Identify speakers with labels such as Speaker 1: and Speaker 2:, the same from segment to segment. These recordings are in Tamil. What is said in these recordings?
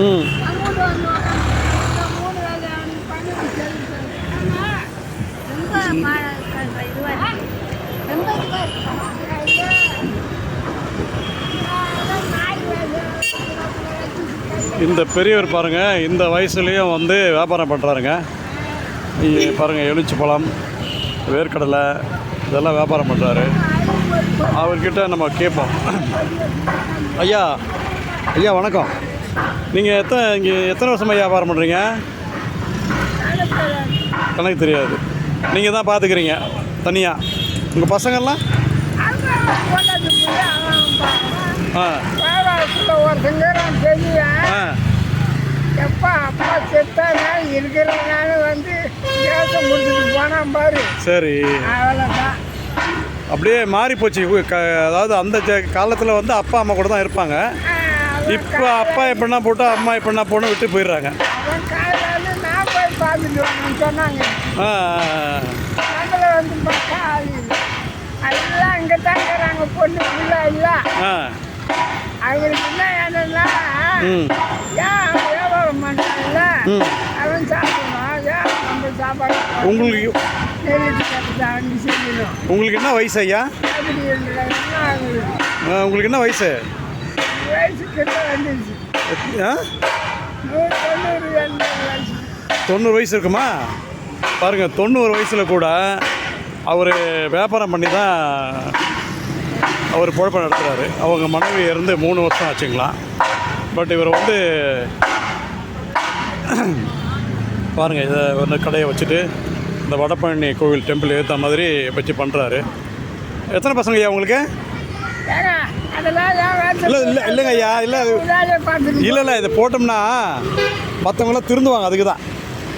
Speaker 1: ம். இந்த பெரியவர் பாருங்கள், இந்த வயசுலேயும் வந்து வியாபாரம் பண்ணுறாருங்க. பாருங்கள், எலுமிச்சம்பழம், வேர்க்கடலை இதெல்லாம் வியாபாரம் பண்ணுறாரு. அவர்கிட்ட நம்ம கேட்போம். ஐயா ஐயா வணக்கம். நீங்கள் இங்கே எத்தனை வருஷமாக வியாபாரம் பண்ணுறீங்க? கணக்கு தெரியாது. நீங்கள் தான் பார்த்துக்கிறீங்க தனியாக. உங்கள் பசங்கள்லாம்? ஆ
Speaker 2: எப்பா அப்பா செத்தாங்க இருக்கிறனால வந்து தேசம் முடிச்சுட்டு போனான் பாரு.
Speaker 1: சரி,
Speaker 2: அவ்வளோதான்.
Speaker 1: அப்படியே மாறி போச்சு. அதாவது அந்த காலத்தில் வந்து அப்பா அம்மா கூட தான் இருப்பாங்க. இப்போ அப்பா எப்படின்னா போட்டு அம்மா எப்படின்னா போன விட்டு போயிடுறாங்க.
Speaker 2: அவன் காலையில நான் போய் பார்த்துட்டு வரணும்னு சொன்னாங்க. நம்மளை வந்து பார்த்தா ஆள் இல்லை. எல்லாம் இங்கே தான் இருக்கிறாங்க. பொண்ணு பிள்ளை இல்லை. அவங்களுக்கு என்ன என்னன்னா ஏன் வியாபாரம் பண்ணல அவன் சாப்பிடணும். ஏன் நம்ம சாப்பாடு
Speaker 1: உங்களுக்கு
Speaker 2: செய்யணும்.
Speaker 1: உங்களுக்கு என்ன வயசு ஐயா?
Speaker 2: அப்படி இல்லை.
Speaker 1: உங்களுக்கு என்ன வயசு?
Speaker 2: வயசு கிட்ட வந்துருச்சு.
Speaker 1: 90 வயசு இருக்குமா? பாருங்கள், 90 வயசில் கூட அவர் வியாபாரம் பண்ணி தான் அவர் பொழப்பம் நடத்துகிறாரு. அவங்க மனைவி இருந்து 3 வருஷம் ஆச்சுங்களா. பட் இவர் வந்து பாருங்கள், இதை வந்து கடையை வச்சுட்டு இந்த வடபழனி கோவில் டெம்பிள் ஏற்ற மாதிரி வச்சு பண்ணுறாரு. எத்தனை பசங்க ஐயா உங்களுக்கு? இல்லை இல்லை இல்லைங்க ஐயா, இல்லை இல்லை இல்லை இதை போட்டோம்னா மற்றவங்களாம் திருந்துவாங்க. அதுக்கு தான்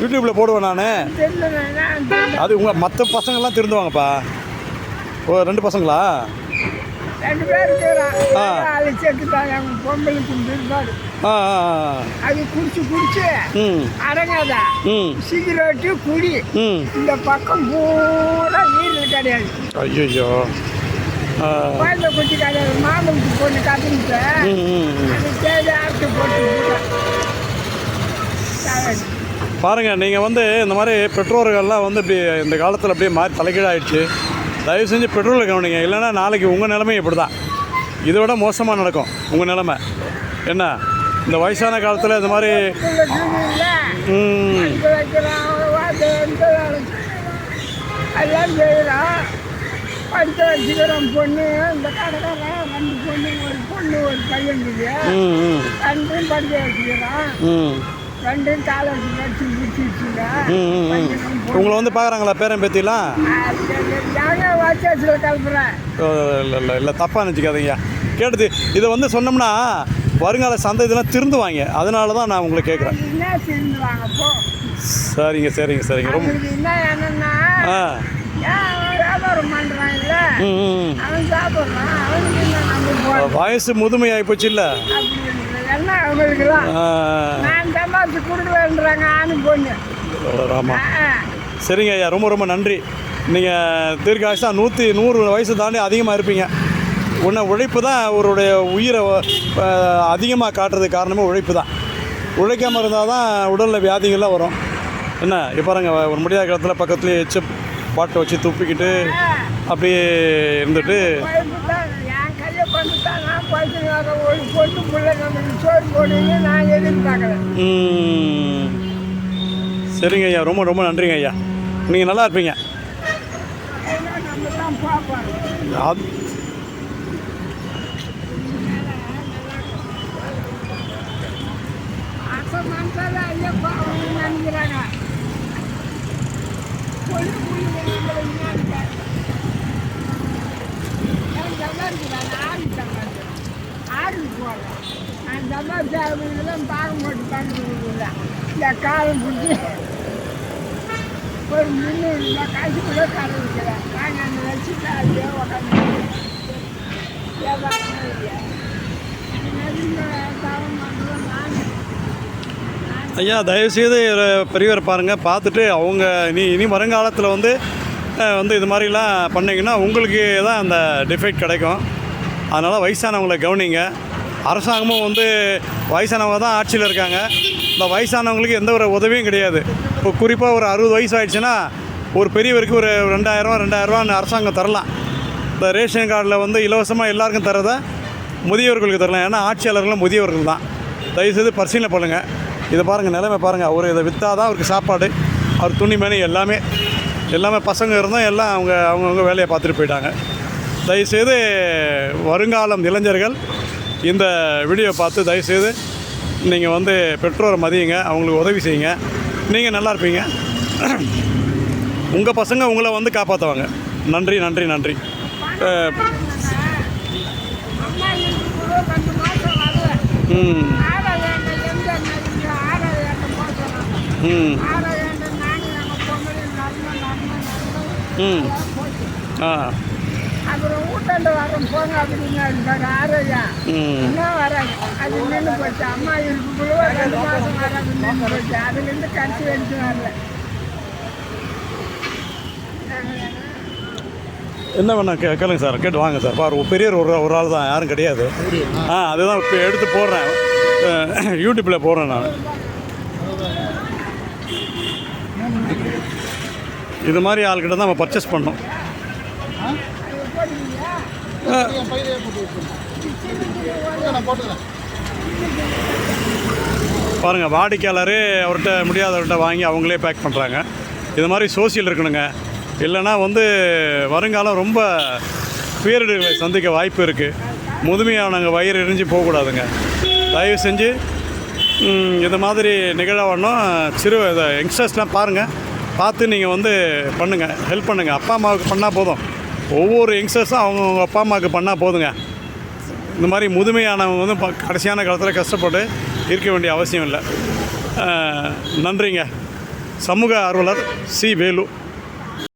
Speaker 1: யூடியூப்பில் போடுவேன் நான். அது உங்கள் மற்ற பசங்கள்லாம் திருந்துவாங்கப்பா. ஓ, 2 பசங்களா?
Speaker 2: 2 பேர் அது செத்துட்டாங்க. அவங்க பொம்பளைக்கு பிற்பாடு அது குடிச்சு அடங்காதா. சிகரெட்டு குடி இந்த பக்கம் பூரா நீர் கிடையாது.
Speaker 1: ஐயோ,
Speaker 2: குழந்தை குட்டி கிடையாது. மாமனுக்கு பொண்ணு கத்துக்கிட்டு அது தேடி அரைச்சி போட்டு
Speaker 1: பாருங்கள். நீங்கள் வந்து இந்த மாதிரி பெற்றோர்கள்லாம் வந்து இப்படி இந்த காலத்தில் அப்படியே மாறி தலைகீழாகிடுச்சு. தயவு செஞ்சு பெட்ரோலை கவனிங்க. இல்லைன்னா நாளைக்கு உங்கள் நிலைமை இப்படி தான், இதை விட மோசமாக நடக்கும் உங்கள் நிலைமை. என்ன இந்த வயசான காலத்தில் இந்த மாதிரி
Speaker 2: எல்லாம் செய்கிறோம். படிக்க வச்சுக்கிறோம். பொண்ணு இந்த கடைக்காரன் 2 பொண்ணு, ஒரு பொண்ணு ஒரு பையன் இருக்குது. 2 படிக்க வச்சுக்கிறோம். 2 காலேஜ் படிச்சு முடிச்சுங்க.
Speaker 1: உங்களை வந்து பார்க்குறாங்களா பேரன் பேத்திலாம்?
Speaker 2: வாட்சில் கிளம்புறேன்.
Speaker 1: இல்லை இல்லை இல்லை, தப்பாக நினச்சிக்காதீங்க. கேட்டது இதை வந்து சொன்னோம்னா வருங்கால சந்ததியெல்லாம் திருந்துவாங்க. அதனால தான் நான் உங்களை கேட்குறேன்.
Speaker 2: என்ன திருந்துவாங்க? போ.
Speaker 1: சரிங்க சரிங்க சரிங்க. ரொம்ப
Speaker 2: என்ன என்னன்னா வியாபாரம் பண்ணுறான். இல்லை அவன் சாப்பிட்றான். அவனுக்கு என்ன
Speaker 1: வயசு முதுமையாகி போச்சு இல்லை?
Speaker 2: என்ன அவங்களுக்குலாம் நான் சம்பாதிச்சு கொடுக்குறேன்றாங்க ஆணு பொண்ணு.
Speaker 1: ஆமாம். சரிங்க ஐயா, ரொம்ப ரொம்ப நன்றி. நீங்கள் தீர்க்காயுசா 100 வயசு தாண்டி அதிகமாக இருப்பீங்க. உழைப்பு தான் அவருடைய உயிரை அதிகமாக காட்டுறதுக்கு காரணமே உழைப்பு தான். உழைக்காமல் இருந்தால் தான் உடலில் வியாதிகள்லாம் வரும். என்ன இப்போ பாருங்க, ஒரு முடியாத காலத்தில் பக்கத்துலேயே எச்ச பாட்டை வச்சு துப்பிக்கிட்டு அப்படியே இருந்துட்டு சரிங்க ஐயா, ரொம்ப ரொம்ப நன்றிங்க ஐயா. நீங்கள் நல்லா இருப்பீங்க.
Speaker 2: இந்த காலம் பிடிச்சி ஒரு 300 காசு கூட கடை இருக்கிறேன். நாங்கள் அந்த வச்சுட்டு அப்படியே உட்காந்து
Speaker 1: ஐயா, தயவுசெய்து பெரியவர் பாருங்கள், பார்த்துட்டு அவங்க இனி வருங்காலத்தில் வந்து இது மாதிரிலாம் பண்ணிங்கன்னா உங்களுக்கு தான் அந்த டிஃபெக்ட் கிடைக்கும். அதனால் வயசானவங்களை கவனிங்க. அரசாங்கமும் வந்து வயசானவங்க தான் ஆட்சியில் இருக்காங்க. இந்த வயசானவங்களுக்கு எந்த ஒரு உதவியும் கிடையாது. இப்போ குறிப்பாக ஒரு 60 வயசு ஆகிடுச்சுன்னா ஒரு பெரியவருக்கு ஒரு 2000 அரசாங்கம் தரலாம். இந்த ரேஷன் கார்டில் வந்து இலவசமாக எல்லாருக்கும் தரதை முதியவர்களுக்கு தரலாம். ஏன்னா ஆட்சியாளர்களும் முதியவர்கள் தான். தயவுசெய்து பரிசீலனை பண்ணுங்கள். இதை பாருங்கள், நிலைமை பாருங்கள். அவர் இதை விற்றா தான் அவருக்கு சாப்பாடு, அவர் துணிமணி எல்லாமே பசங்க இருந்தால் எல்லாம் அவங்கவுங்க வேலையை பார்த்துட்டு போயிட்டாங்க. தயவுசெய்து வருங்காலம் இளைஞர்கள் இந்த வீடியோ பார்த்து தயவுசெய்து நீங்கள் வந்து பெற்றோரை மதியுங்க, அவங்களுக்கு உதவி செய்யுங்க. நீங்கள் நல்லா இருப்பீங்க, உங்கள் பசங்க உங்களை வந்து காப்பாற்றுவாங்க. நன்றி நன்றி நன்றி.
Speaker 2: அப்புறம் வீட்டாண்டு வரோம் போங்க அப்படின்னா ஆரோக்கியா இன்னும் வராது. அது நின்று போச்சு. அம்மா இருக்குள்ள 2 மாதம் வராது நின்று போச்சு. அதுலேருந்து கட்சி எடுத்து வரல.
Speaker 1: என்ன வேணா கேளுங்க சார், கேட்டு வாங்க சார். பாரு பெரியவர் ஒரு ஆள் தான், யாரும் கிடையாது. அதுதான் இப்போ எடுத்து போடுறேன், யூடியூப்பில் போடுறேன் நான். இது மாதிரி ஆள்கிட்ட தான் நம்ம பர்ச்சேஸ் பண்ணோம். பாருங்கள், வாடிக்கையாளர் அவர்கிட்ட முடியாதவர்கிட்ட வாங்கி அவங்களே பேக் பண்ணுறாங்க. இது மாதிரி சோசியல் இருக்கணுங்க. இல்லைன்னா வந்து வருங்காலம் ரொம்ப பேரிடர்களை சந்திக்க வாய்ப்பு இருக்குது. முதுமையானவங்க வயிறு எரிஞ்சு போகக்கூடாதுங்க. தயவு செஞ்சு இது மாதிரி நிகழவணும். யங்ஸ்டர்ஸ்லாம் பாருங்கள், பார்த்து நீங்கள் வந்து பண்ணுங்கள், ஹெல்ப் பண்ணுங்கள். அப்பா அம்மாவுக்கு பண்ணால் போதும். ஒவ்வொரு யங்ஸ்டர்ஸும் அவங்கவுங்க அப்பா அம்மாவுக்கு பண்ணால் போதுங்க. இந்த மாதிரி முதுமையானவங்க வந்து கடைசியான காலத்தில் கஷ்டப்பட்டு இருக்க வேண்டிய அவசியம் இல்லை. நன்றிங்க. சமூக ஆர்வலர் சி. வேலு.